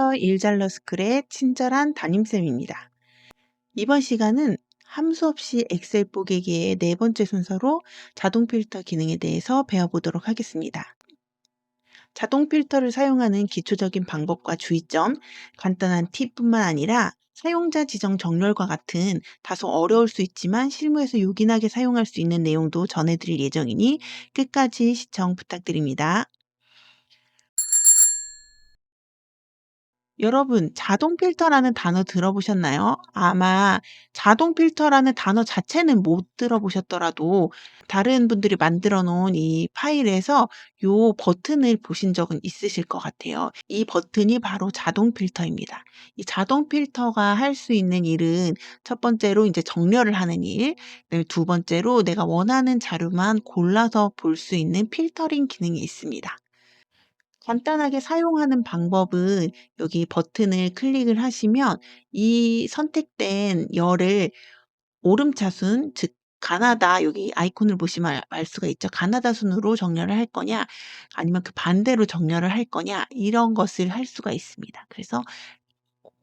안녕하세요. 일잘러스쿨의 친절한 담임쌤입니다. 이번 시간은 함수 없이 엑셀 뽀개기의 네 번째 순서로 자동 필터 기능에 대해서 배워보도록 하겠습니다. 자동 필터를 사용하는 기초적인 방법과 주의점, 간단한 팁뿐만 아니라 사용자 지정 정렬과 같은 다소 어려울 수 있지만 실무에서 요긴하게 사용할 수 있는 내용도 전해드릴 예정이니 끝까지 시청 부탁드립니다. 여러분, 자동 필터라는 단어 들어보셨나요? 아마 자동 필터라는 단어 자체는 못 들어보셨더라도 다른 분들이 만들어 놓은 이 파일에서 요 버튼을 보신 적은 있으실 것 같아요. 이 버튼이 바로 자동 필터입니다. 이 자동 필터가 할 수 있는 일은 첫 번째로 이제 정렬을 하는 일, 그다음에 두 번째로 내가 원하는 자료만 골라서 볼 수 있는 필터링 기능이 있습니다. 간단하게 사용하는 방법은 여기 버튼을 클릭을 하시면 이 선택된 열을 오름차순, 즉 가나다, 여기 아이콘을 보시면 알 수가 있죠. 가나다 순으로 정렬을 할 거냐 아니면 그 반대로 정렬을 할 거냐 이런 것을 할 수가 있습니다. 그래서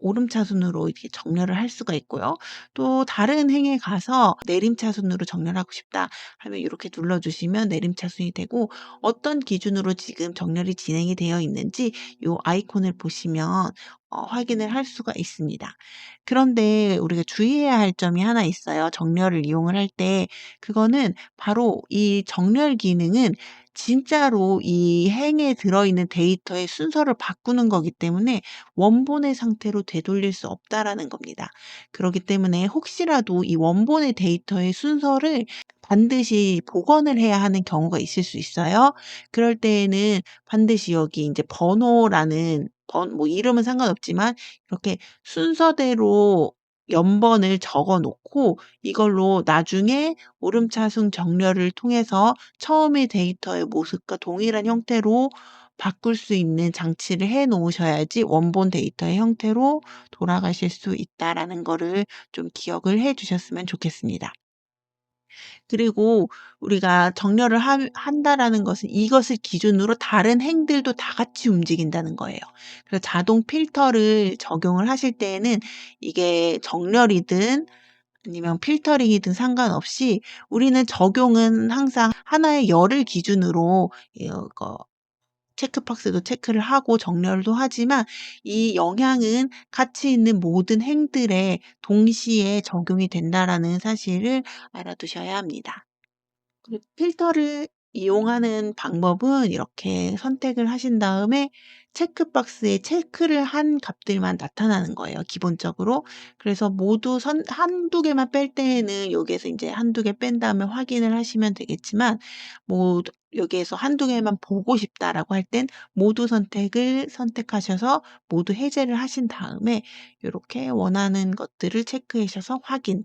오름차순으로 이렇게 정렬을 할 수가 있고요. 또 다른 행에 가서 내림차순으로 정렬하고 싶다 하면 이렇게 눌러주시면 내림차순이 되고, 어떤 기준으로 지금 정렬이 진행이 되어 있는지 이 아이콘을 보시면 확인을 할 수가 있습니다. 그런데 우리가 주의해야 할 점이 하나 있어요. 정렬을 이용을 할 때 그거는 바로 이 정렬 기능은 진짜로 이 행에 들어있는 데이터의 순서를 바꾸는 거기 때문에 원본의 상태로 되돌릴 수 없다라는 겁니다. 그렇기 때문에 혹시라도 이 원본의 데이터의 순서를 반드시 복원을 해야 하는 경우가 있을 수 있어요. 그럴 때에는 반드시 여기 이제 번호라는 뭐 이름은 상관없지만 이렇게 순서대로 연번을 적어 놓고 이걸로 나중에 오름차순 정렬을 통해서 처음의 데이터의 모습과 동일한 형태로 바꿀 수 있는 장치를 해 놓으셔야지 원본 데이터의 형태로 돌아가실 수 있다라는 거를 좀 기억을 해 주셨으면 좋겠습니다. 그리고 우리가 정렬을 한다라는 것은 이것을 기준으로 다른 행들도 다 같이 움직인다는 거예요. 그래서 자동 필터를 적용을 하실 때에는 이게 정렬이든 아니면 필터링이든 상관없이 우리는 적용은 항상 하나의 열을 기준으로 이거 체크박스도 체크를 하고 정렬도 하지만 이 영향은 같이 있는 모든 행들에 동시에 적용이 된다라는 사실을 알아두셔야 합니다. 그리고 필터를 이용하는 방법은 이렇게 선택을 하신 다음에 체크박스에 체크를 한 값들만 나타나는 거예요, 기본적으로. 그래서 모두 한두 개만 뺄 때에는 여기에서 이제 한두 개 뺀 다음에 확인을 하시면 되겠지만, 뭐 여기에서 한두 개만 보고 싶다라고 할 땐 모두 선택을 선택하셔서 모두 해제를 하신 다음에 이렇게 원하는 것들을 체크하셔서 확인을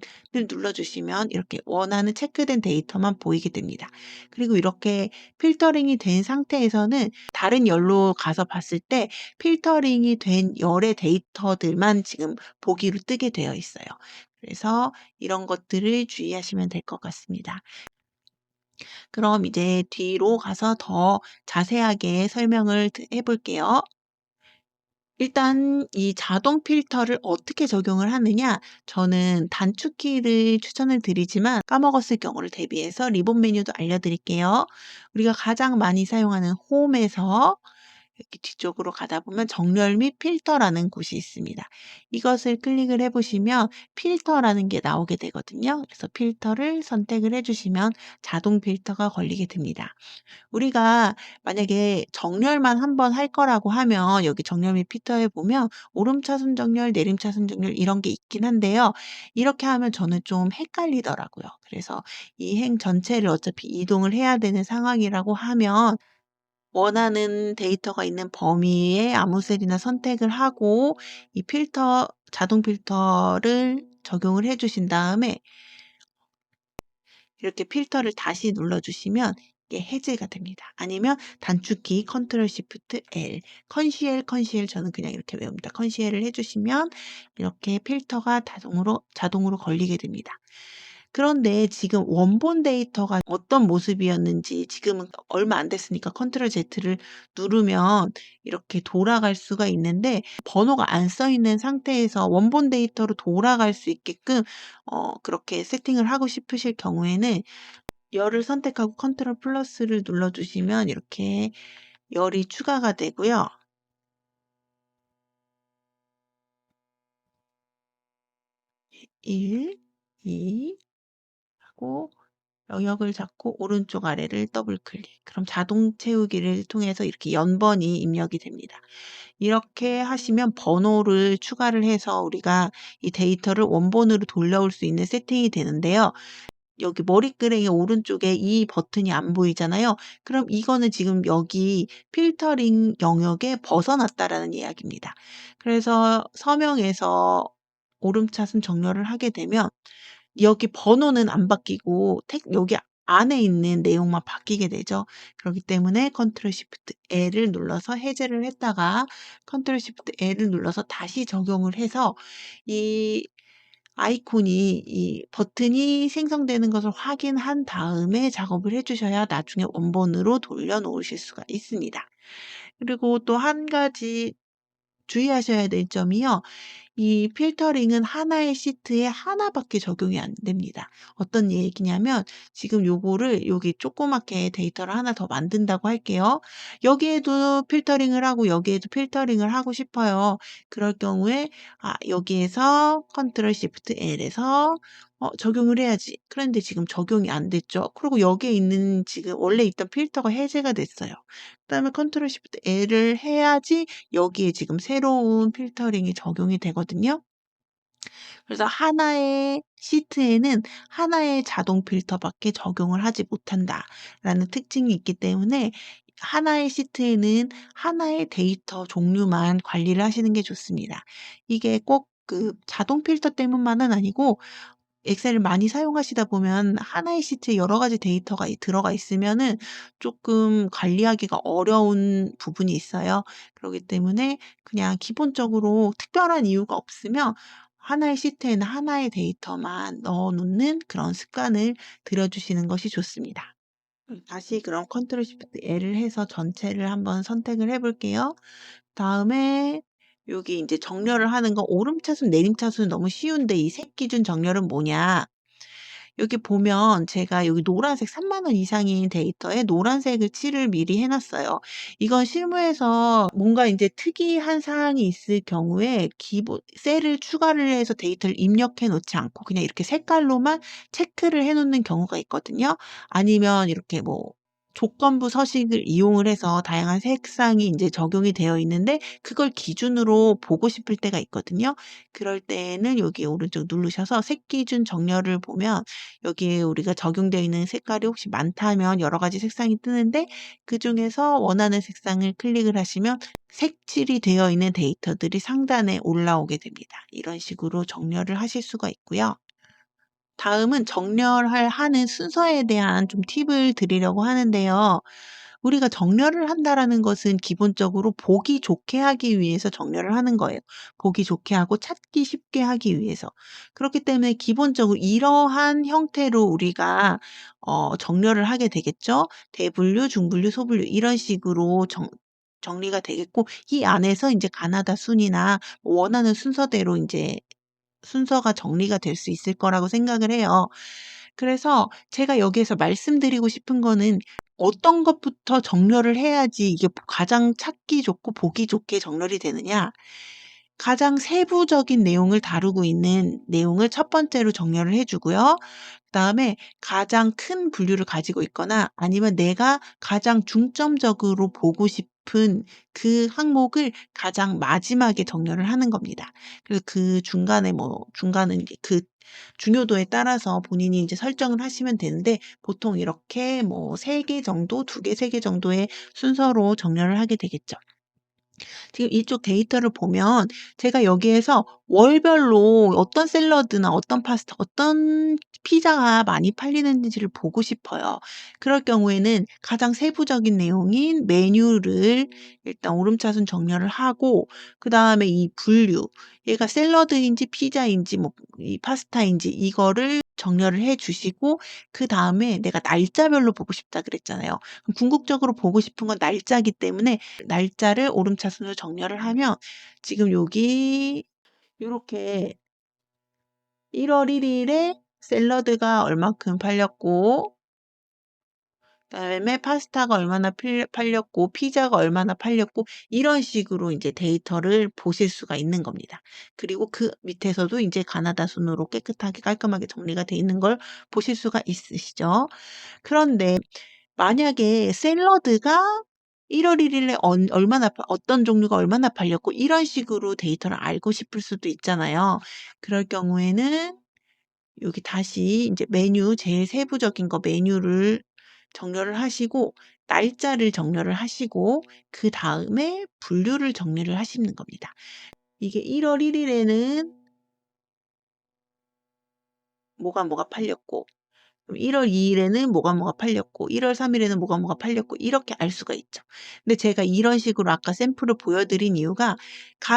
눌러주시면 이렇게 원하는 체크된 데이터만 보이게 됩니다. 그리고 이렇게 필터링이 된 상태에서는 다른 열로 가서 봤을 때 필터링이 된 열의 데이터들만 지금 보기로 뜨게 되어 있어요. 그래서 이런 것들을 주의하시면 될 것 같습니다. 그럼 이제 뒤로 가서 더 자세하게 설명을 해볼게요. 일단 이 자동 필터를 어떻게 적용을 하느냐, 저는 단축키를 추천을 드리지만 까먹었을 경우를 대비해서 리본 메뉴도 알려드릴게요. 우리가 가장 많이 사용하는 홈에서 이렇게 뒤쪽으로 가다 보면 정렬 및 필터라는 곳이 있습니다. 이것을 클릭을 해보시면 필터라는 게 나오게 되거든요. 그래서 필터를 선택을 해주시면 자동 필터가 걸리게 됩니다. 우리가 만약에 정렬만 한번 할 거라고 하면 여기 정렬 및 필터에 보면 오름차순 정렬, 내림차순 정렬 이런 게 있긴 한데요. 이렇게 하면 저는 좀 헷갈리더라고요. 그래서 이 행 전체를 어차피 이동을 해야 되는 상황이라고 하면 원하는 데이터가 있는 범위에 아무 셀이나 선택을 하고 이 필터, 자동 필터를 적용을 해 주신 다음에 이렇게 필터를 다시 눌러주시면 이게 해제가 됩니다. 아니면 단축키 컨트롤 시프트 L, 컨시엘 저는 그냥 이렇게 외웁니다. 컨시엘을 해주시면 이렇게 필터가 자동으로 걸리게 됩니다. 그런데 지금 원본 데이터가 어떤 모습이었는지 지금은 얼마 안 됐으니까 컨트롤 Z를 누르면 이렇게 돌아갈 수가 있는데, 번호가 안 써 있는 상태에서 원본 데이터로 돌아갈 수 있게끔 그렇게 세팅을 하고 싶으실 경우에는 열을 선택하고 컨트롤 플러스를 눌러주시면 이렇게 열이 추가가 되고요. 1, 2 하고 영역을 잡고 오른쪽 아래를 더블 클릭. 그럼 자동 채우기를 통해서 이렇게 연번이 입력이 됩니다. 이렇게 하시면 번호를 추가를 해서 우리가 이 데이터를 원본으로 돌려올 수 있는 세팅이 되는데요. 여기 머리끄댕이 오른쪽에 이 버튼이 안 보이잖아요. 그럼 이거는 지금 여기 필터링 영역에 벗어났다라는 이야기입니다. 그래서 서명에서 오름차순 정렬을 하게 되면 여기 번호는 안 바뀌고 여기 안에 있는 내용만 바뀌게 되죠. 그렇기 때문에 컨트롤 시프트 L을 눌러서 해제를 했다가 컨트롤 시프트 L을 눌러서 다시 적용을 해서 이 이 버튼이 생성되는 것을 확인한 다음에 작업을 해주셔야 나중에 원본으로 돌려놓으실 수가 있습니다. 그리고 또 한 가지 주의하셔야 될 점이요. 이 필터링은 하나의 시트에 하나밖에 적용이 안 됩니다. 어떤 얘기냐면 지금 요거를 여기 조그맣게 데이터를 하나 더 만든다고 할게요. 여기에도 필터링을 하고 여기에도 필터링을 하고 싶어요. 그럴 경우에 여기에서 컨트롤 시프트 L에서 적용을 해야지. 그런데 지금 적용이 안 됐죠. 그리고 여기에 있는 지금 원래 있던 필터가 해제가 됐어요. 그다음에 컨트롤 시프트 L을 해야지 여기에 지금 새로운 필터링이 적용이 되거든요. 그래서 하나의 시트에는 하나의 자동 필터밖에 적용을 하지 못한다라는 특징이 있기 때문에 하나의 시트에는 하나의 데이터 종류만 관리를 하시는 게 좋습니다. 이게 꼭 그 자동 필터 때문만은 아니고 엑셀을 많이 사용하시다 보면 하나의 시트에 여러 가지 데이터가 들어가 있으면은 조금 관리하기가 어려운 부분이 있어요. 그러기 때문에 그냥 기본적으로 특별한 이유가 없으면 하나의 시트에는 하나의 데이터만 넣어 놓는 그런 습관을 들여주시는 것이 좋습니다. 다시 그럼 컨트롤 시프트 L을 해서 전체를 한번 선택을 해 볼게요. 다음에 여기 인제 정렬을 하는 거 오름차순, 내림차순은 너무 쉬운데 이 색 기준 정렬은 뭐냐? 여기 보면 제가 여기 노란색 30,000원 이상인 데이터에 노란색을 칠을 미리 해 놨어요. 이건 실무에서 뭔가 인제 특이한 사항이 있을 경우에 기본 셀을 추가를 해서 데이터를 입력해 놓지 않고 그냥 이렇게 색깔로만 체크를 해 놓는 경우가 있거든요. 아니면 이렇게 뭐 조건부 서식을 이용을 해서 다양한 색상이 인제 적용이 되어 있는데 그걸 기준으로 보고 싶을 때가 있거든요. 그럴 때에는 여기 오른쪽 누르셔서 색 기준 정렬을 보면 여기에 우리가 적용되어 있는 색깔이 혹시 많다면 여러 가지 색상이 뜨는데 그중에서 원하는 색상을 클릭을 하시면 색칠이 되어 있는 데이터들이 상단에 올라오게 됩니다. 이런 식으로 정렬을 하실 수가 있고요. 다음은 하는 순서에 대한 좀 팁을 드리려고 하는데요. 우리가 정렬을 한다라는 것은 기본적으로 보기 좋게 하기 위해서 정렬을 하는 거예요. 보기 좋게 하고 찾기 쉽게 하기 위해서. 그렇기 때문에 기본적으로 이러한 형태로 우리가 정렬을 하게 되겠죠. 대분류, 중분류, 소분류 이런 식으로 정리가 되겠고 이 안에서 이제 가나다 순이나 원하는 순서대로 이제 순서가 정리가 될 수 있을 거라고 생각을 해요. 그래서 제가 여기에서 말씀드리고 싶은 거는 어떤 것부터 정렬을 해야지 이게 가장 찾기 좋고 보기 좋게 정렬이 되느냐. 가장 세부적인 내용을 다루고 있는 내용을 첫 번째로 정렬을 해 주고요. 그다음에 가장 큰 분류를 가지고 있거나 아니면 내가 가장 중점적으로 보고 싶은 그 항목을 가장 마지막에 정렬을 하는 겁니다. 그래서 그 중간에 중간은 이제 그 중요도에 따라서 본인이 이제 설정을 하시면 되는데 보통 이렇게 뭐 3개 정도, 2 개, 3개 정도의 순서로 정렬을 하게 되겠죠. 지금 이쪽 데이터를 보면 제가 여기에서 월별로 어떤 샐러드나 어떤 파스타, 어떤 피자가 많이 팔리는지를 보고 싶어요. 그럴 경우에는 가장 세부적인 내용인 메뉴를 일단 오름차순 정렬을 하고 그다음에 이 분류, 얘가 샐러드인지 피자인지 뭐 이 파스타인지 이거를 정렬을 해 주시고 그다음에 내가 날짜별로 보고 싶다 그랬잖아요. 그럼 궁극적으로 보고 싶은 건 날짜기 때문에 날짜를 오름차순으로 정렬을 하면 지금 여기 요렇게 1월 1 일에 샐러드가 얼마큼 팔렸고 그다음에 파스타가 얼마나 팔렸고 피자가 얼마나 팔렸고 이런 식으로 인제 데이터를 보실 수가 있는 겁니다. 그리고 그 밑에서도 인제 가나다 순으로 깨끗하게 깔끔하게 정리가 돼 있는 걸 보실 수가 있으시죠. 그런데 만약에 샐러드가 1월 1 일에 얼마나 어떤 종류가 얼마나 팔렸고 이런 식으로 데이터를 알고 싶을 수도 있잖아요. 그럴 경우에는 여기 다시 인제 메뉴 제일 세부적인 거 메뉴를 정렬을 하시고 날짜를 정렬을 하시고 그다음에 분류를 정리를 하시는 겁니다. 이게 1월 1 일에는 뭐가 팔렸고 그럼 1월 2 일에는 뭐가 팔렸고 1월 3 일에는 뭐가 팔렸고 이렇게 알 수가 있죠. 근데 제가 이런 식으로 아까 샘플을 보여 드린 이유가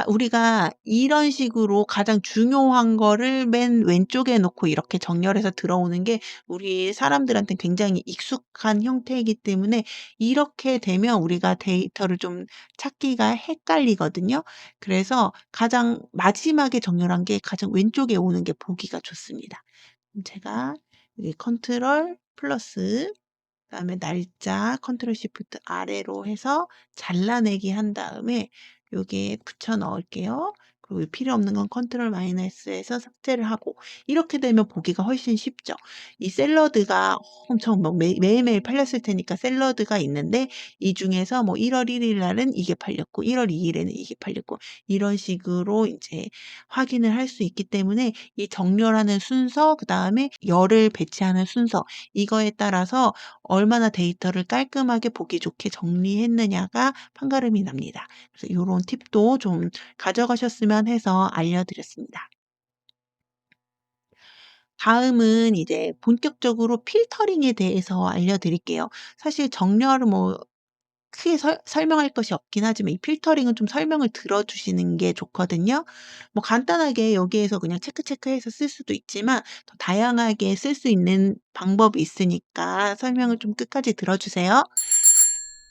우리가 이런 식으로 가장 중요한 거를 맨 왼쪽에 놓고 이렇게 정렬해서 들어오는 게 우리 사람들한테 굉장히 익숙한 형태이기 때문에 이렇게 되면 우리가 데이터를 좀 찾기가 헷갈리거든요. 그래서 가장 마지막에 정렬한 게 가장 왼쪽에 오는 게 보기가 좋습니다. 제가 여기 컨트롤 플러스 그다음에 날짜 컨트롤 시프트 아래로 해서 잘라내기 한 다음에 여기에 붙여 넣을게요. 그리고 필요 없는 건 컨트롤 마이너스해서 삭제를 하고 이렇게 되면 보기가 훨씬 쉽죠. 이 샐러드가 엄청 막 매일매일 팔렸을 테니까 샐러드가 있는데 이 중에서 뭐 1월 1일 날은 이게 팔렸고 1월 2 일에는 이게 팔렸고 이런 식으로 이제 확인을 할 수 있기 때문에 이 정렬하는 순서 그다음에 열을 배치하는 순서 이거에 따라서 얼마나 데이터를 깔끔하게 보기 좋게 정리했느냐가 판가름이 납니다. 그래서 요런 팁도 좀 가져가셨으면 해서 알려드렸습니다. 다음은 이제 본격적으로 필터링에 대해서 알려드릴게요. 사실 정렬은 뭐 크게 설명할 것이 없긴 하지만 이 필터링은 좀 설명을 들어 주시는 게 좋거든요. 뭐 간단하게 여기에서 그냥 체크해서 쓸 수도 있지만 더 다양하게 쓸 수 있는 방법이 있으니까 설명을 좀 끝까지 들어 주세요.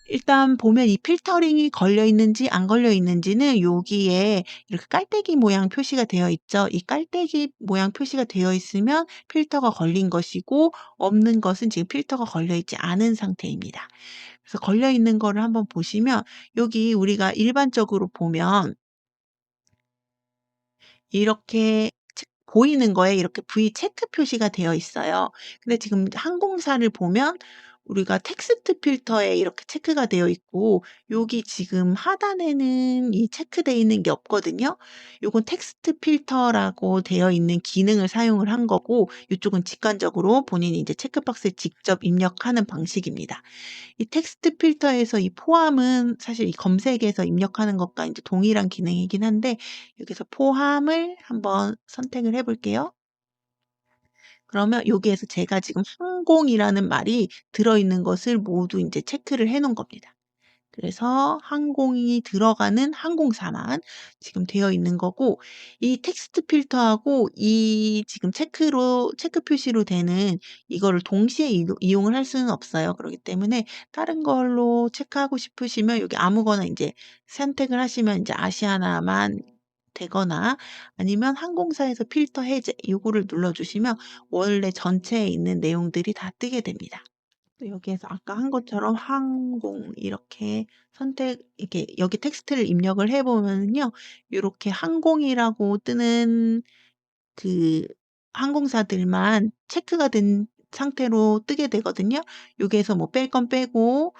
일단 보면 이 필터링이 걸려 있는지 안 걸려 있는지는 여기에 이렇게 깔때기 모양 표시가 되어 있죠. 이 깔때기 모양 표시가 되어 있으면 필터가 걸린 것이고 없는 것은 지금 필터가 걸려 있지 않은 상태입니다. 그래서 걸려 있는 거를 한번 보시면 여기 우리가 일반적으로 보면 이렇게 보이는 거에 이렇게 V 체크 표시가 되어 있어요. 근데 지금 항공사를 보면 우리가 텍스트 필터에 이렇게 체크가 되어 있고 여기 지금 하단에는 이 체크되어 있는 게 없거든요. 요건 텍스트 필터라고 되어 있는 기능을 사용을 한 거고 이쪽은 직관적으로 본인이 이제 체크박스에 직접 입력하는 방식입니다. 이 텍스트 필터에서 이 포함은 사실 이 검색에서 입력하는 것과 인제 동일한 기능이긴 한데 여기서 포함을 한번 선택을 해 볼게요. 그러면 여기에서 제가 지금 항공이라는 말이 들어있는 것을 모두 인제 체크를 해 놓은 겁니다. 그래서 항공이 들어가는 항공사만 지금 되어 있는 거고 이 텍스트 필터하고 이 지금 체크 표시로 되는 이거를 동시에 이용을 할 수는 없어요. 그렇기 때문에 다른 걸로 체크하고 싶으시면 여기 아무거나 인제 선택을 하시면 인제 아시아나만 되거나 아니면 항공사에서 필터 해제 요거를 눌러 주시면 원래 전체에 있는 내용들이 다 뜨게 됩니다. 또 여기에서 아까 한 것처럼 항공 이렇게 이렇게 여기 텍스트를 입력을 해 보면은요. 요렇게 항공이라고 뜨는 그 항공사들만 체크가 된 상태로 뜨게 되거든요. 여기에서 뭐 뺄 건 빼고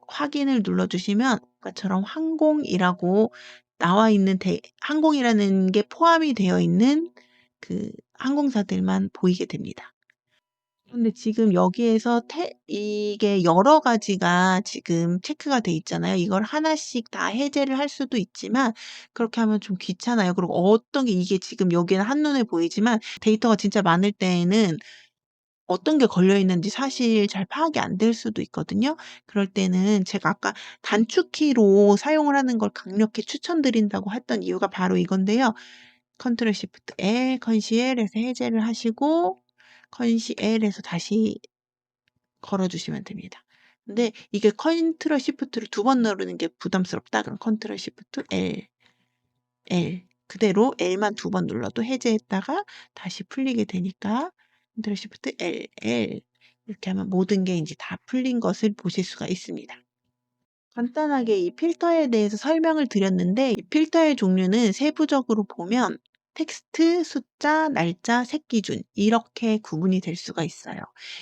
확인을 눌러 주시면 아까처럼 항공이라고 나와 있는 항공이라는 게 포함이 되어 있는 그 항공사들만 보이게 됩니다. 근데 지금 여기에서 이게 여러 가지가 지금 체크가 돼 있잖아요. 이걸 하나씩 다 해제를 할 수도 있지만 그렇게 하면 좀 귀찮아요. 그리고 어떤 게 이게 지금 여기는 한눈에 보이지만 데이터가 진짜 많을 때에는 어떤 게 걸려 있는지 사실 잘 파악이 안 될 수도 있거든요. 그럴 때는 제가 아까 단축키로 사용을 하는 걸 강력히 추천드린다고 했던 이유가 바로 이건데요. 컨트롤 시프트 L 컨시엘 해서 해제를 하시고 컨시엘에서 다시 걸어 주시면 됩니다. 근데 이게 컨트롤 시프트를 2번 누르는 게 부담스럽다. 그럼 컨트롤 시프트 L 그대로 L만 2번 눌러도 해제했다가 다시 풀리게 되니까 컨트롤 시프트 L 이렇게 하면 모든 게 인제 다 풀린 것을 보실 수가 있습니다. 간단하게 이 필터에 대해서 설명을 드렸는데 이 필터의 종류는 세부적으로 보면 텍스트, 숫자, 날짜, 색 기준 이렇게 구분이 될 수가 있어요.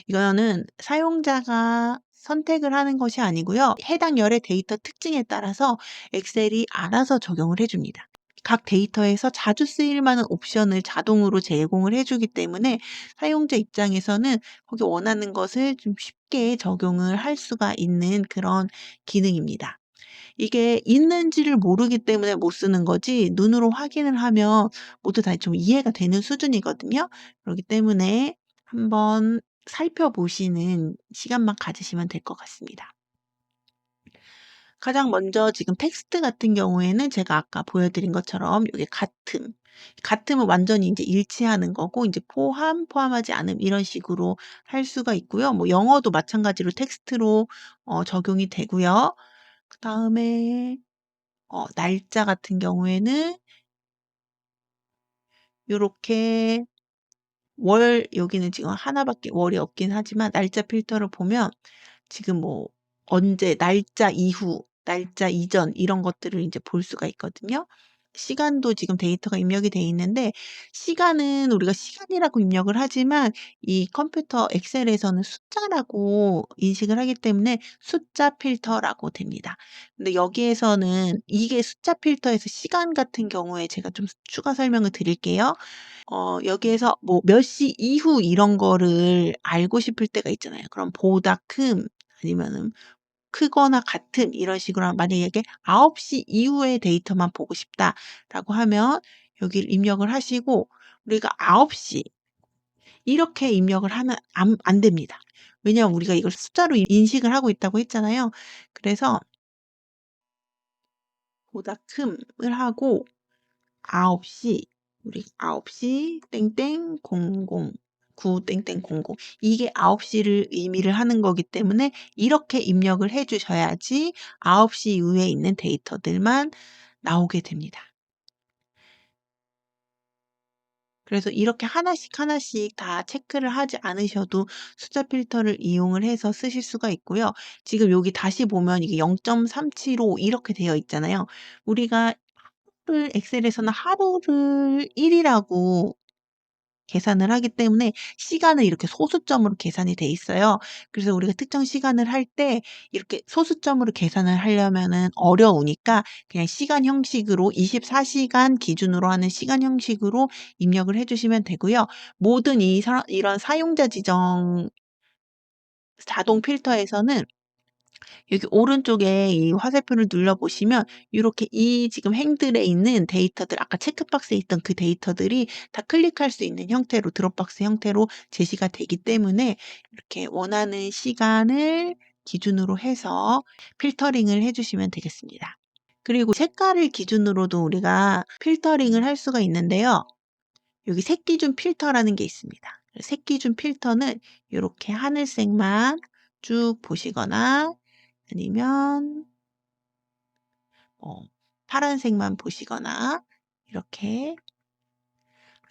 이거는 사용자가 선택을 하는 것이 아니고요. 해당 열의 데이터 특징에 따라서 엑셀이 알아서 적용을 해 줍니다. 각 데이터에서 자주 쓰일 만한 옵션을 자동으로 제공을 해 주기 때문에 사용자 입장에서는 거기 원하는 것을 좀 쉽게 적용을 할 수가 있는 그런 기능입니다. 이게 있는지를 모르기 때문에 못 쓰는 거지 눈으로 확인을 하면 모두 다 좀 이해가 되는 수준이거든요. 그렇기 때문에 한번 살펴보시는 시간만 가지시면 될 것 같습니다. 가장 먼저 지금 텍스트 같은 경우에는 제가 아까 보여드린 것처럼 요게 같음은 완전히 인제 일치하는 거고 인제 포함하지 않음 이런 식으로 할 수가 있고요. 뭐 영어도 마찬가지로 텍스트로 적용이 되고요. 그다음에 날짜 같은 경우에는 요렇게 여기는 지금 하나 밖에 월이 없긴 하지만 날짜 필터를 보면 지금 뭐 언제, 날짜 이후, 날짜 이전 이런 것들을 인제 볼 수가 있거든요. 시간도 지금 데이터가 입력이 돼 있는데 시간은 우리가 시간이라고 입력을 하지만 이 컴퓨터 엑셀에서는 숫자라고 인식을 하기 때문에 숫자 필터라고 됩니다. 근데 여기에서는 이게 숫자 필터에서 시간 같은 경우에 제가 좀 추가 설명을 드릴게요. 여기에서 뭐 몇 시 이후 이런 거를 알고 싶을 때가 있잖아요. 그럼 보다 큼 아니면은 크거나 같음 이런 식으로 만약에 9시 이후의 데이터만 보고 싶다라고 하면 여기를 입력을 하시고 우리가 9시 이렇게 입력을 하면 안 됩니다. 왜냐하면 우리가 이걸 숫자로 인식을 하고 있다고 했잖아요. 그래서 보다 큼을 하고 9시 우리 9시 땡땡 00 9 땡땡 00 이게 9 시를 의미를 하는 거기 때문에 이렇게 입력을 해 주셔야지 9시 이후에 있는 데이터들만 나오게 됩니다. 그래서 이렇게 하나씩 하나씩 다 체크를 하지 않으셔도 숫자 필터를 이용을 해서 쓰실 수가 있고요. 지금 여기 다시 보면 이게 0.375 이렇게 되어 있잖아요. 우리가 엑셀에서는 하루를 1 이라고 계산을 하기 때문에 시간을 이렇게 소수점으로 계산이 돼 있어요. 그래서 우리가 특정 시간을 할 때 이렇게 소수점으로 계산을 하려면은 어려우니까 그냥 시간 형식으로 24 시간 기준으로 하는 시간 형식으로 입력을 해 주시면 되고요. 모든 이런 사용자 지정 자동 필터에서는 여기 오른쪽에 이 화살표를 눌러 보시면 요렇게 이 지금 행들에 있는 데이터들 아까 체크박스에 있던 그 데이터들이 다 클릭할 수 있는 형태로 드롭박스 형태로 제시가 되기 때문에 이렇게 원하는 시간을 기준으로 해서 필터링을 해 주시면 되겠습니다. 그리고 색깔을 기준으로도 우리가 필터링을 할 수가 있는데요. 여기 색기준 필터라는 게 있습니다. 색기준 필터는 요렇게 하늘색만 쭉 보시거나 아니면 파란색만 보시거나 이렇게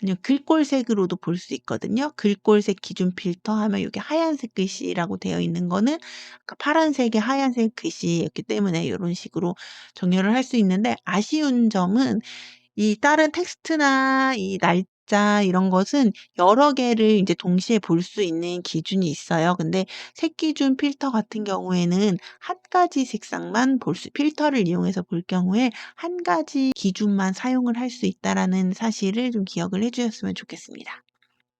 아니면 글꼴색으로도 볼 수 있거든요. 글꼴색 기준 필터 하면 이게 하얀색 글씨라고 되어 있는 거는 아까 파란색에 하얀색 글씨였기 때문에 이런 식으로 정렬을 할 수 있는데 아쉬운 점은 이 다른 텍스트나 이 날짜 이런 것은 여러 개를 이제 동시에 볼 수 있는 기준이 있어요. 근데 색기준 필터 같은 경우에는 한 가지 색상만 필터를 이용해서 볼 경우에 한 가지 기준만 사용을 할 수 있다라는 사실을 좀 기억을 해 주셨으면 좋겠습니다.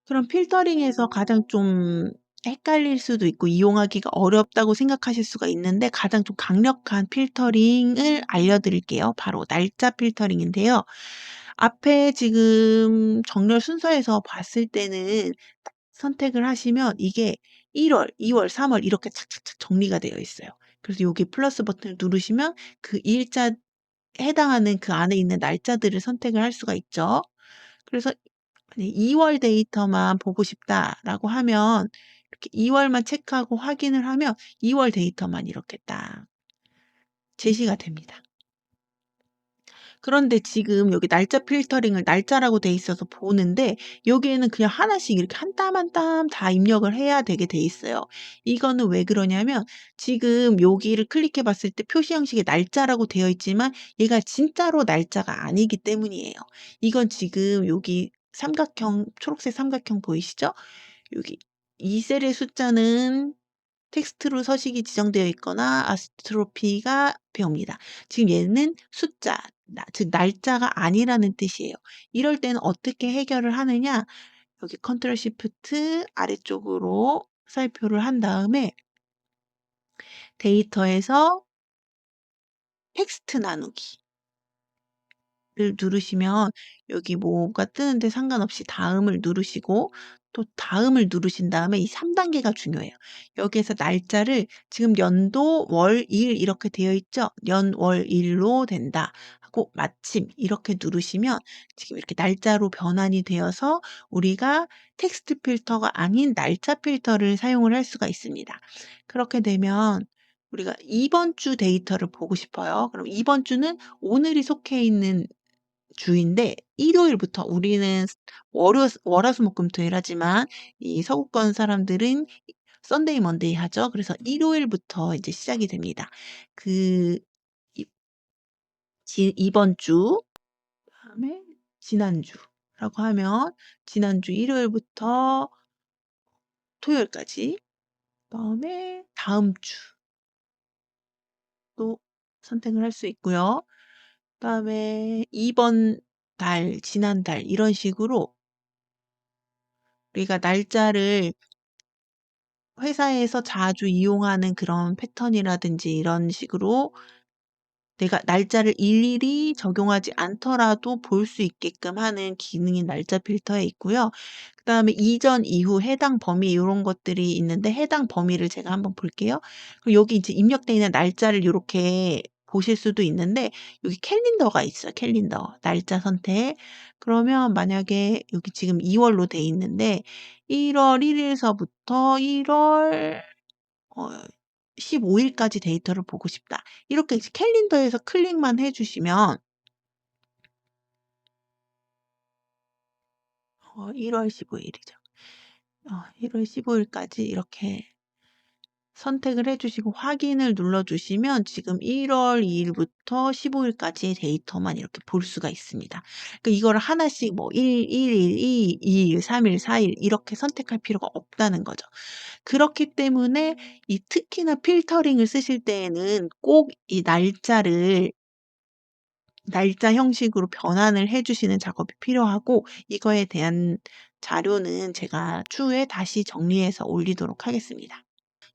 그럼 필터링에서 가장 좀 헷갈릴 수도 있고 이용하기가 어렵다고 생각하실 수가 있는데 가장 좀 강력한 필터링을 알려드릴게요. 바로 날짜 필터링인데요. 앞에 지금 정렬 순서에서 봤을 때는 딱 선택을 하시면 이게 1 월, 2 월, 3월 이렇게 착착착 정리가 되어 있어요. 그래서 여기 플러스 버튼을 누르시면 그 해당하는 그 안에 있는 날짜들을 선택을 할 수가 있죠. 그래서 만약에 2월 데이터만 보고 싶다라고 하면 이렇게 2 월만 체크하고 확인을 하면 2월 데이터만 이렇게 딱 제시가 됩니다. 그런데 지금 여기 날짜 필터링을 날짜라고 돼 있어서 보는데 여기에는 그냥 하나씩 이렇게 한 땀 한 땀 다 입력을 해야 되게 돼 있어요. 이거는 왜 그러냐면 지금 여기를 클릭해 봤을 때 표시 형식이 날짜라고 되어 있지만 얘가 진짜로 날짜가 아니기 때문이에요. 이건 지금 여기 삼각형 초록색 삼각형 보이시죠? 여기 이 셀의 숫자는 텍스트로 서식이 지정되어 있거나 아스트로피가 배웁니다. 지금 얘는 숫자, 즉 날짜가 아니라는 뜻이에요. 이럴 때는 어떻게 해결을 하느냐? 여기 컨트롤 시프트 아래쪽으로 살표를 한 다음에 데이터에서 텍스트 나누기 를 누르시면 여기 뭐가 뜨는데 상관없이 다음을 누르시고 또 다음을 누르신 다음에 이 3 단계가 중요해요. 여기에서 날짜를 지금 연도, 월, 일 이렇게 되어 있죠? 연, 월, 일로 된다 하고 마침 이렇게 누르시면 지금 이렇게 날짜로 변환이 되어서 우리가 텍스트 필터가 아닌 날짜 필터를 사용을 할 수가 있습니다. 그렇게 되면 우리가 이번 주 데이터를 보고 싶어요. 그럼 이번 주는 오늘이 속해 있는 주인데 일요일부터 우리는 월화수목금토일 하지만 이 서구권 사람들은 선데이 먼데이 하죠. 그래서 일요일부터 이제 시작이 됩니다. 그 이 이번 주 그다음에 지난주라고 하면 지난주 일요일부터 토요일까지 그다음에 다음 주도 선택을 할 수 있고요. 그다음에 이번 달, 지난달 이런 식으로 우리가 날짜를 회사에서 자주 이용하는 그런 패턴이라든지 이런 식으로 내가 날짜를 일일이 적용하지 않더라도 볼 수 있게끔 하는 기능이 날짜 필터에 있고요. 그다음에 이전, 이후, 해당 범위 요런 것들이 있는데 해당 범위를 제가 한번 볼게요. 그리고 여기 이제 입력되어 있는 날짜를 요렇게 보실 수도 있는데 여기 캘린더가 있어요, 캘린더. 날짜 선택. 그러면 만약에 여기 지금 2 월로 돼 있는데 1월 1 일서부터 1월 어 15 일까지 데이터를 보고 싶다. 이렇게 이제 캘린더에서 클릭만 해 주시면 1월 15 일이죠. 1월 15 일까지 이렇게 선택을 해 주시고 확인을 눌러 주시면 지금 1월 2 일부터 15 일까지의 데이터만 이렇게 볼 수가 있습니다. 그러니까 이거를 하나씩 뭐 1 일, 2 일, 3 일, 4일 이렇게 선택할 필요가 없다는 거죠. 그렇기 때문에 이 특히나 필터링을 쓰실 때에는 꼭 이 날짜 형식으로 변환을 해 주시는 작업이 필요하고 이거에 대한 자료는 제가 추후에 다시 정리해서 올리도록 하겠습니다.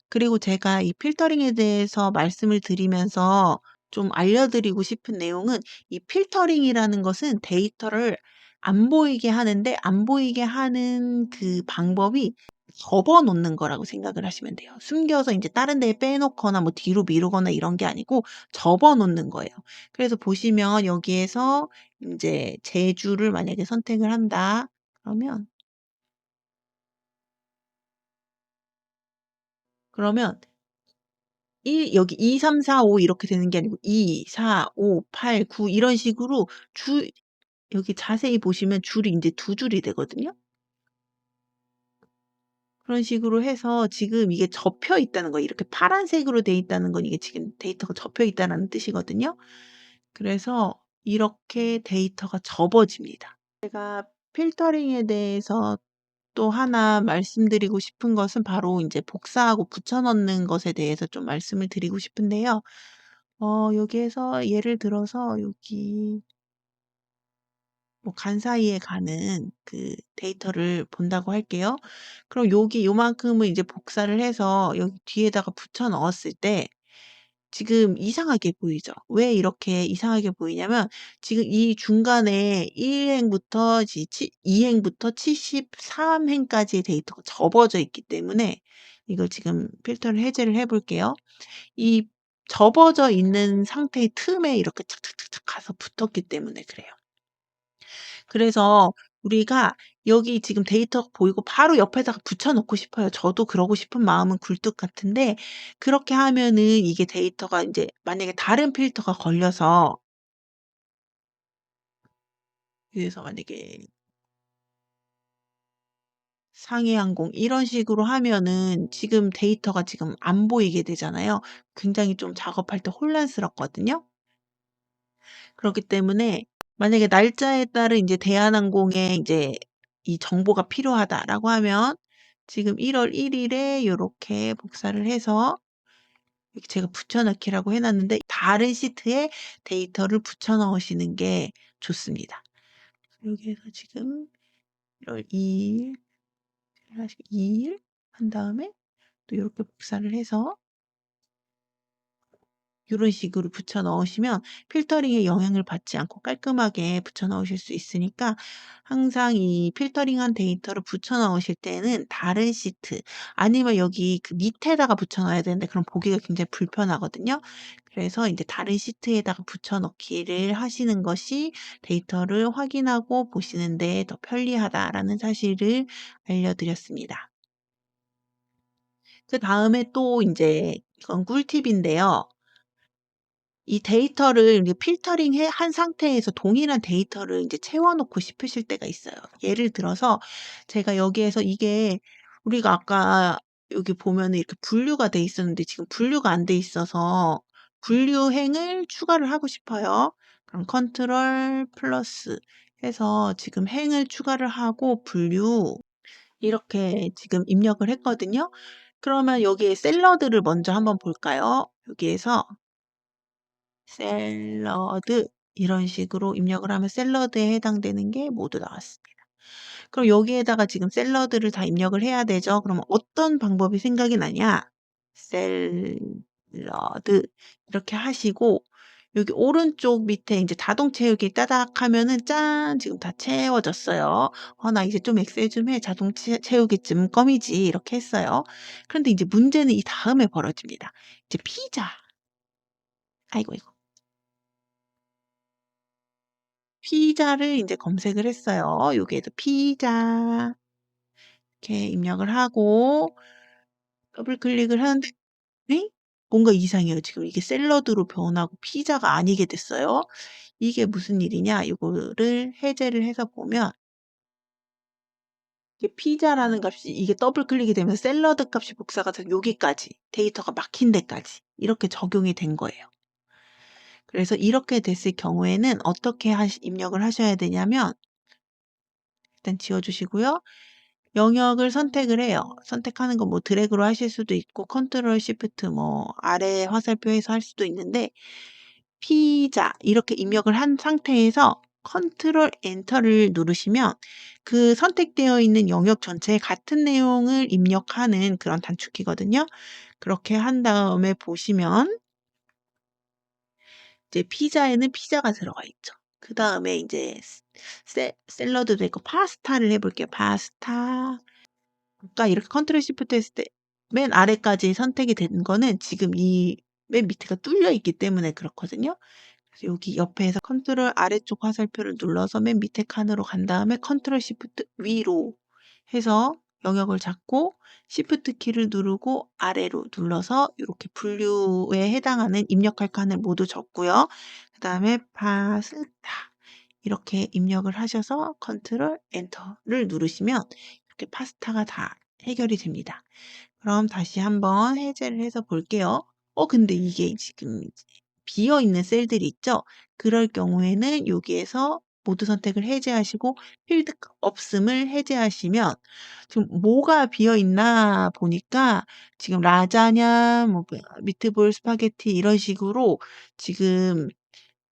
그리고 제가 이 필터링에 대해서 말씀을 드리면서 좀 알려드리고 싶은 내용은 이 필터링이라는 것은 데이터를 안 보이게 하는데 안 보이게 하는 그 방법이 접어 놓는 거라고 생각을 하시면 돼요. 숨겨서 이제 다른 데에 빼놓거나 뭐 뒤로 미루거나 이런 게 아니고 접어 놓는 거예요. 그래서 보시면 여기에서 인제 제주를 만약에 선택을 한다 그러면 여기 2, 3, 4, 5 이렇게 되는 게 아니고 2, 4, 5, 8, 9 이런 식으로 줄 여기 자세히 보시면 줄이 인제 두 줄이 되거든요. 그런 식으로 해서 지금 이게 접혀 있다는 거예요. 이렇게 파란색으로 돼 있다는 건 이게 지금 데이터가 접혀 있다라는 뜻이거든요. 그래서 이렇게 데이터가 접어집니다. 제가 필터링에 대해서 또 하나 말씀드리고 싶은 것은 바로 인제 복사하고 붙여 넣는 것에 대해서 좀 말씀을 드리고 싶은데요. 여기에서 예를 들어서 여기 뭐 간 사이에 가는 그 데이터를 본다고 할게요. 그럼 여기 요만큼을 이제 복사를 해서 여기 뒤에다가 붙여 넣었을 때 지금 이상하게 보이죠. 왜 이렇게 이상하게 보이냐면 지금 이 중간에 1 행부터 2 행부터 73 행까지의 데이터가 접어져 있기 때문에 이걸 지금 필터를 해제를 해 볼게요. 이 접어져 있는 상태의 틈에 이렇게 착착착착 가서 붙었기 때문에 그래요. 그래서 우리가 여기 지금 데이터가 보이고 바로 옆에다가 붙여 놓고 싶어요. 저도 그러고 싶은 마음은 굴뚝 같은데 그렇게 하면은 이게 데이터가 인제 만약에 다른 필터가 걸려서 그래서 만약에 상해항공 이런 식으로 하면은 지금 데이터가 지금 안 보이게 되잖아요. 굉장히 좀 작업할 때 혼란스럽거든요. 그렇기 때문에 만약에 날짜에 따른 인제 대한항공에 인제 이 정보가 필요하다라고 하면 지금 1월 1 일에 요렇게 복사를 해서 이렇게 제가 붙여 넣기라고 해 놨는데 다른 시트에 데이터를 붙여 넣으시는 게 좋습니다. 여기에서 지금 1월 2 일 하시고 2일 한 다음에 또 요렇게 복사를 해서 요런 식으로 붙여 넣으시면 필터링에 영향을 받지 않고 깔끔하게 붙여 넣으실 수 있으니까 항상 이 필터링한 데이터를 붙여 넣으실 때는 다른 시트 아니면 여기 그 밑에다가 붙여 넣어야 되는데 그럼 보기가 굉장히 불편하거든요. 그래서 인제 다른 시트에다가 붙여 넣기를 하시는 것이 데이터를 확인하고 보시는 데 더 편리하다라는 사실을 알려드렸습니다. 그다음에 또 인제 이건 꿀팁인데요. 이 데이터를 이렇게 필터링 한 상태에서 동일한 데이터를 인제 채워 놓고 싶으실 때가 있어요. 예를 들어서 제가 여기에서 이게 우리가 아까 여기 보면은 이렇게 분류가 돼 있었는데 지금 분류가 안 돼 있어서 분류행을 추가를 하고 싶어요. 그럼 컨트롤 플러스 해서 지금 행을 추가를 하고 분류 이렇게 지금 입력을 했거든요. 그러면 여기에 샐러드를 먼저 한번 볼까요? 여기에서 샐러드 이런 식으로 입력을 하면 샐러드에 해당되는 게 모두 나왔습니다. 그럼 여기에다가 지금 샐러드를 다 입력을 해야 되죠. 그러면 어떤 방법이 생각이 나냐? 샐러드 이렇게 하시고 여기 오른쪽 밑에 인제 자동 채우기 따닥 하면은 짠 지금 다 채워졌어요. 나 이제 좀 엑셀 좀 해. 자동 채우기 좀 껌이지." 이렇게 했어요. 그런데 인제 문제는 이 다음에 벌어집니다. 이제 피자. 아이고, 아이고. 피자를 인제 검색을 했어요. 여기에서 피자 이렇게 입력을 하고 더블 클릭을 하는데 에? 뭔가 이상해요. 지금 이게 샐러드로 변하고 피자가 아니게 됐어요. 이게 무슨 일이냐 요거를 해제를 해서 보면 이게 피자라는 값이 이게 더블 클릭이 되면서 샐러드 값이 복사가 돼서 여기까지 데이터가 막힌 데까지 이렇게 적용이 된 거예요. 그래서 이렇게 됐을 경우에는 어떻게 입력을 하셔야 되냐면 일단 지워 주시고요. 영역을 선택을 해요. 선택하는 거 뭐 드래그로 하실 수도 있고 컨트롤 시프트 뭐 아래 화살표에서 할 수도 있는데 피자 이렇게 입력을 한 상태에서 컨트롤 엔터를 누르시면 그 선택되어 있는 영역 전체에 같은 내용을 입력하는 그런 단축키거든요. 그렇게 한 다음에 보시면 이제 피자에는 피자가 들어가 있죠. 그다음에 인제 샐러드도 있고 파스타를 해 볼게요. 파스타 아까 이렇게 컨트롤 시프트 했을 때 맨 아래까지 선택이 된 거는 지금 이 맨 밑에가 뚫려 있기 때문에 그렇거든요. 그래서 여기 옆에서 컨트롤 아래쪽 화살표를 눌러서 맨 밑에 칸으로 간 다음에 컨트롤 시프트 위로 해서 영역을 잡고 시프트 키를 누르고 아래로 눌러서 요렇게 분류에 해당하는 입력할 칸을 모두 적고요. 그다음에 파스타 이렇게 입력을 하셔서 컨트롤 엔터를 누르시면 이렇게 파스타가 다 해결이 됩니다. 그럼 다시 한번 해제를 해서 볼게요. 근데 이게 지금 비어 있는 셀들이 있죠? 그럴 경우에는 여기에서 모두 선택을 해제하시고 필드 없음을 해제하시면 지금 뭐가 비어 있나 보니까 지금 라자냐 뭐 미트볼 스파게티 이런 식으로 지금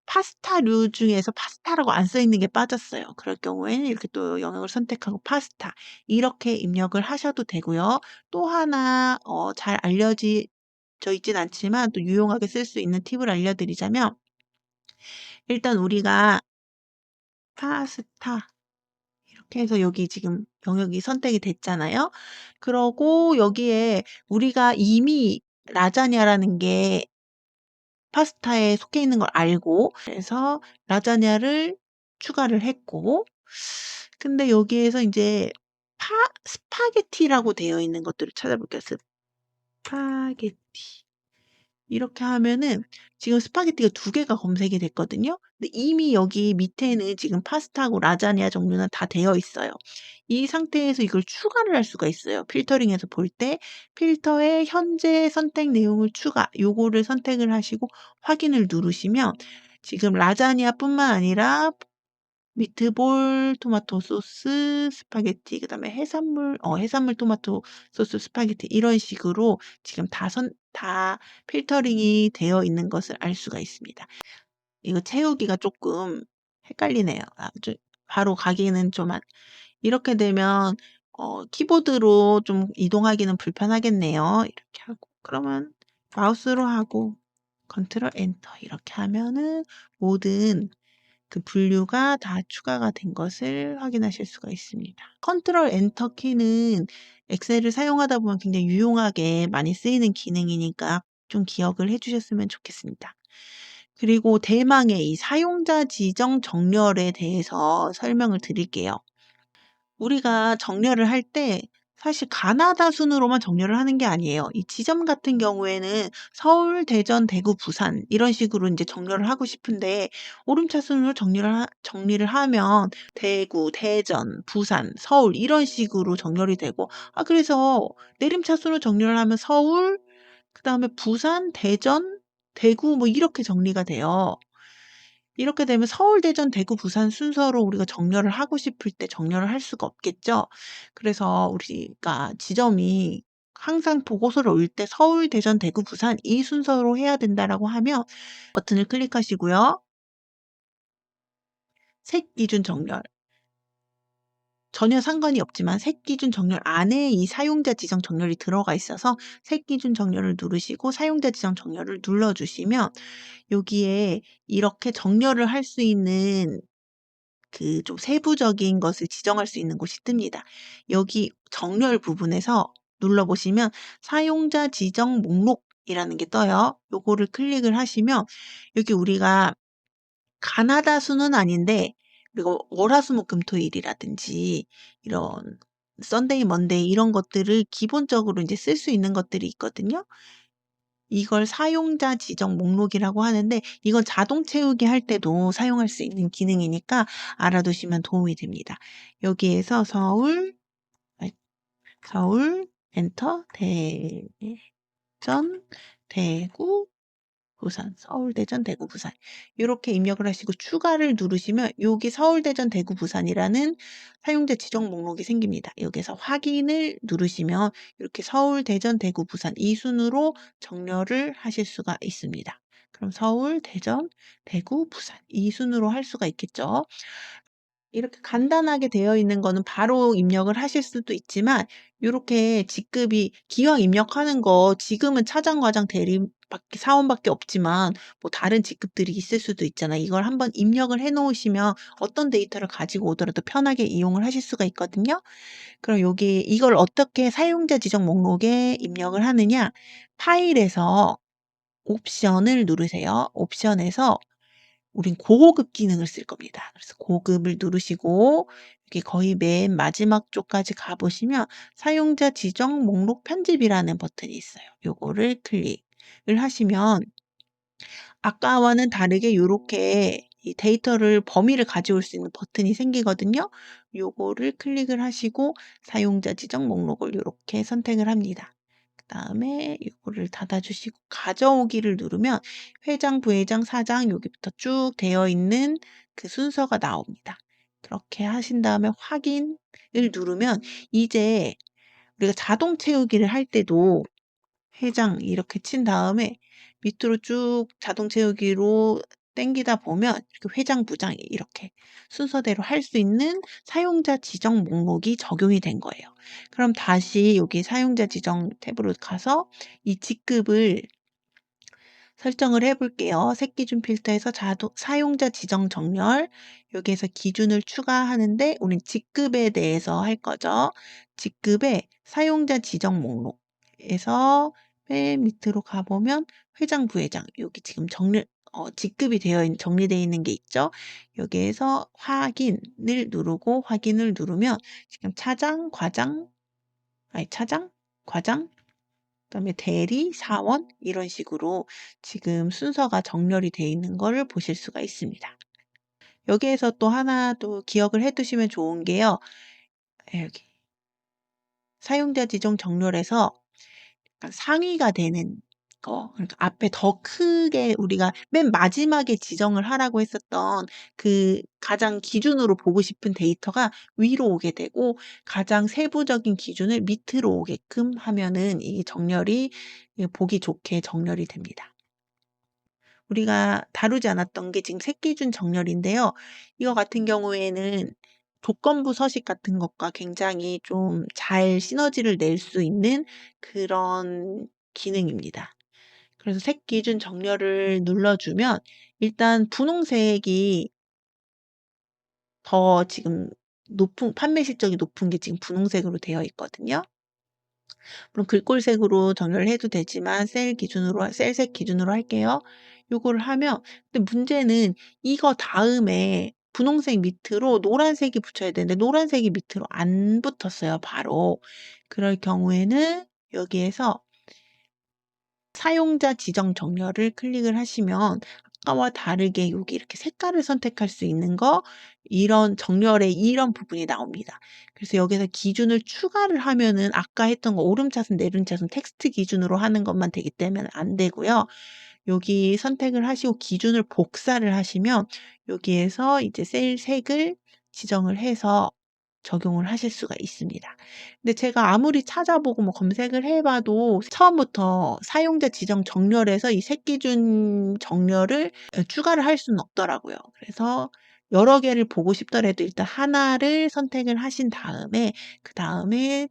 파스타류 중에서 파스타라고 안 써 있는 게 빠졌어요. 그럴 경우에는 이렇게 또 영역을 선택하고 파스타 이렇게 입력을 하셔도 되고요. 또 하나 잘 알려져 있진 않지만 또 유용하게 쓸 수 있는 팁을 알려드리자면 일단 우리가 파스타 이렇게 해서 여기 지금 영역이 선택이 됐잖아요. 그러고 여기에 우리가 이미 라자냐라는 게 파스타에 속해 있는 걸 알고 그래서 라자냐를 추가를 했고 근데 여기에서 인제 파 스파게티라고 되어 있는 것들을 찾아볼게요. 스파게티. 이렇게 하면은 지금 스파게티가 2개가 검색이 됐거든요. 근데 이미 여기 밑에는 지금 파스타하고 라자냐 종류는 다 되어 있어요. 이 상태에서 이걸 추가를 할 수가 있어요. 필터링해서 볼 때 필터에 현재 선택 내용을 추가 요거를 선택을 하시고 확인을 누르시면 지금 라자냐뿐만 아니라 미트볼, 토마토 소스, 스파게티 그다음에 해산물 토마토 소스 스파게티 이런 식으로 지금 다 필터링이 되어 있는 것을 알 수가 있습니다. 이거 채우기가 쪼끔 헷갈리네요. 바로 가기는 좀 이렇게 되면 키보드로 좀 이동하기는 불편하겠네요. 이렇게 하고 그러면 마우스로 하고 컨트롤 엔터 이렇게 하면은 모든 그 분류가 다 추가가 된 것을 확인하실 수가 있습니다. 컨트롤 엔터 키는 엑셀을 사용하다 보면 굉장히 유용하게 많이 쓰이는 기능이니까 좀 기억을 해 주셨으면 좋겠습니다. 그리고 대망의 이 사용자 지정 정렬에 대해서 설명을 드릴게요. 우리가 정렬을 할 때 사실 가나다 순으로만 정렬을 하는 게 아니에요. 이 지점 같은 경우에는 서울, 대전, 대구, 부산 이런 식으로 인제 정렬을 하고 싶은데 오름차순으로 정리를 하면 대구, 대전, 부산, 서울 이런 식으로 정렬이 되고 그래서 내림차순으로 정렬을 하면 서울 그다음에 부산, 대전, 대구 뭐 이렇게 정리가 돼요. 이렇게 되면 서울, 대전, 대구, 부산 순서로 우리가 정렬을 하고 싶을 때 정렬을 할 수가 없겠죠. 그래서 우리가 지점이 항상 보고서를 올 때 서울, 대전, 대구, 부산 이 순서로 해야 된다라고 하면 버튼을 클릭하시고요. 색 기준 정렬. 전혀 상관이 없지만 색 기준 정렬 안에 이 사용자 지정 정렬이 들어가 있어서 색 기준 정렬을 누르시고 사용자 지정 정렬을 눌러주시면 여기에 이렇게 정렬을 할 수 있는 그 좀 세부적인 것을 지정할 수 있는 곳이 뜹니다. 여기 정렬 부분에서 눌러보시면 사용자 지정 목록이라는 게 떠요. 요거를 클릭을 하시면 여기 우리가 가나다 수는 아닌데 그리고 월화수목금토일이라든지 이런 선데이, 먼데이 이런 것들을 기본적으로 인제 쓸 수 있는 것들이 있거든요. 이걸 사용자 지정 목록이라고 하는데 이건 자동 채우기 할 때도 사용할 수 있는 기능이니까 알아두시면 도움이 됩니다. 여기에서 서울 엔터 대전 대구 부산 서울 대전 대구 부산 요렇게 입력을 하시고 추가를 누르시면 여기 서울 대전 대구 부산이라는 사용자 지정 목록이 생깁니다. 여기서 확인을 누르시면 이렇게 서울 대전 대구 부산 이 순으로 정렬을 하실 수가 있습니다. 그럼 서울 대전 대구 부산 이 순으로 할 수가 있겠죠. 이렇게 간단하게 되어 있는 거는 바로 입력을 하실 수도 있지만 요렇게 직급이 기왕 입력하는 거 지금은 차장, 과장, 사원밖에 없지만 뭐 다른 직급들이 있을 수도 있잖아요. 이걸 한번 입력을 해 놓으시면 어떤 데이터를 가지고 오더라도 편하게 이용을 하실 수가 있거든요. 그럼 여기 이걸 어떻게 사용자 지정 목록에 입력을 하느냐 파일에서 옵션을 누르세요. 옵션에서 우린 고급 기능을 쓸 겁니다. 그래서 고급을 누르시고 여기 거의 맨 마지막 쪽까지 가 보시면 사용자 지정 목록 편집이라는 버튼이 있어요. 요거를 클릭을 하시면 아까와는 다르게 요렇게 이 데이터를 범위를 가져올 수 있는 버튼이 생기거든요. 요거를 클릭을 하시고 사용자 지정 목록을 요렇게 선택을 합니다. 그다음에 요거를 닫아 주시고 가져오기를 누르면 회장, 부회장, 사장 여기부터 쭉 되어 있는 그 순서가 나옵니다. 그렇게 하신 다음에 확인을 누르면 이제 우리가 자동 채우기를 할 때도 회장 이렇게 친 다음에 밑으로 쭉 자동 채우기로 당기다 보면 이렇게 회장, 부장 이렇게 순서대로 할 수 있는 사용자 지정 목록이 적용이 된 거예요. 그럼 다시 여기 사용자 지정 탭으로 가서 이 직급을 설정을 해 볼게요. 색 기준 필터에서 사용자 지정 정렬 여기에서 기준을 추가하는데 우린 직급에 대해서 할 거죠. 직급에 사용자 지정 목록에서 맨 밑으로 가 보면 회장, 부회장 여기 지금 직급이 정리되어 있는 게 있죠. 여기에서 확인을 누르고 확인을 누르면 지금 차장, 과장, 아니 차장, 과장, 그다음에 대리, 사원 이런 식으로 지금 순서가 정렬이 되어 있는 거를 보실 수가 있습니다. 여기에서 또 하나 또 기억을 해 두시면 좋은 게요. 여기 사용자 지정 정렬에서 약간 상위가 되는 거, 그러니까 앞에 더 크게 우리가 맨 마지막에 지정을 하라고 했었던 그 가장 기준으로 보고 싶은 데이터가 위로 오게 되고 가장 세부적인 기준을 밑으로 오게끔 하면은 이 정렬이 보기 좋게 정렬이 됩니다. 우리가 다루지 않았던 게 지금 색기준 정렬인데요. 이거 같은 경우에는 조건부 서식 같은 것과 굉장히 좀 잘 시너지를 낼 수 있는 그런 기능입니다. 그래서 색기준 정렬을 눌러주면 일단 분홍색이 더 지금 판매 실적이 높은 게 지금 분홍색으로 되어 있거든요. 물론 글꼴색으로 정렬을 해도 되지만 셀색 기준으로 할게요. 요거를 하면 근데 문제는 이거 다음에 분홍색 밑으로 노란색이 붙어야 되는데 노란색이 밑으로 안 붙었어요, 바로. 그럴 경우에는 여기에서 사용자 지정 정렬을 클릭을 하시면 아까와 다르게 여기 이렇게 색깔을 선택할 수 있는 거 이런 정렬의 이런 부분이 나옵니다. 그래서 여기서 기준을 추가를 하면은 아까 했던 거 오름차순 내림차순 텍스트 기준으로 하는 것만 되기 때문에 안 되고요. 여기 선택을 하시고 기준을 복사를 하시면 여기에서 이제 셀 색을 지정을 해서 적용을 하실 수가 있습니다. 근데 제가 아무리 찾아보고 뭐 검색을 해 봐도 처음부터 사용자 지정 정렬에서 이 색기준 정렬을 추가를 할 수는 없더라고요. 그래서 여러 개를 보고 싶더라도 일단 하나를 선택을 하신 다음에 그다음에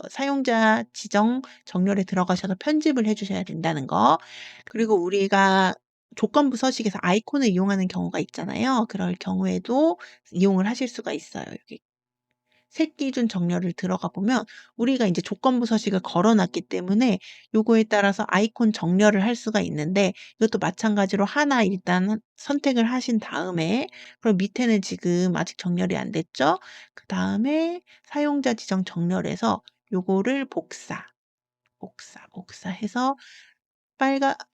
사용자 지정 정렬에 들어가셔서 편집을 해 주셔야 된다는 거. 그리고 우리가 조건부 서식에서 아이콘을 이용하는 경우가 있잖아요. 그럴 경우에도 이용을 하실 수가 있어요. 여기 색기준 정렬을 들어가 보면 우리가 이제 조건부 서식을 걸어 놨기 때문에 요거에 따라서 아이콘 정렬을 할 수가 있는데 이것도 마찬가지로 하나 일단 선택을 하신 다음에 그럼 밑에는 지금 아직 정렬이 안 됐죠? 그다음에 사용자 지정 정렬해서 요거를 복사해서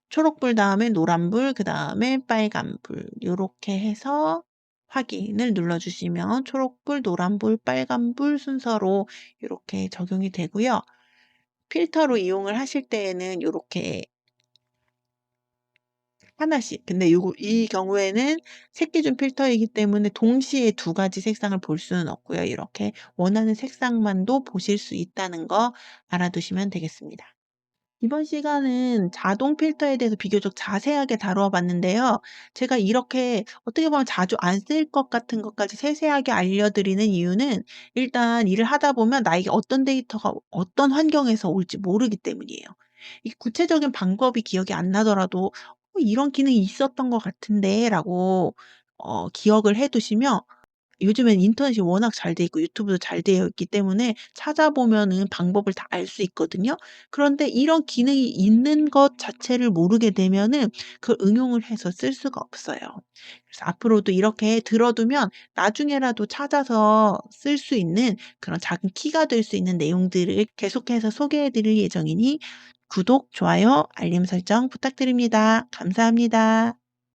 초록불 다음에 노란불 그다음에 빨간불 요렇게 해서 확인을 눌러주시면 초록불, 노란불, 빨간불 순서로 이렇게 적용이 되고요. 필터로 이용을 하실 때에는 요렇게 하나씩 근데 이 경우에는 색기준 필터이기 때문에 동시에 두 가지 색상을 볼 수는 없고요. 이렇게 원하는 색상만도 보실 수 있다는 거 알아두시면 되겠습니다. 이번 시간은 자동 필터에 대해서 비교적 자세하게 다루어 봤는데요. 제가 이렇게 어떻게 보면 자주 안 쓸 것 같은 것까지 세세하게 알려드리는 이유는 일단 일을 하다 보면 나에게 어떤 데이터가 어떤 환경에서 올지 모르기 때문이에요. 이 구체적인 방법이 기억이 안 나더라도 이런 기능이 있었던 것 같은데 라고 기억을 해 두시면 요즘엔 인터넷이 워낙 잘 돼 있고 유튜브도 잘 되어 있기 때문에 찾아보면은 방법을 다 알 수 있거든요. 그런데 이런 기능이 있는 것 자체를 모르게 되면은 그걸 응용을 해서 쓸 수가 없어요. 그래서 앞으로도 이렇게 들어두면 나중에라도 찾아서 쓸 수 있는 그런 작은 키가 될 수 있는 내용들을 계속해서 소개해 드릴 예정이니 구독, 좋아요, 알림 설정 부탁드립니다. 감사합니다.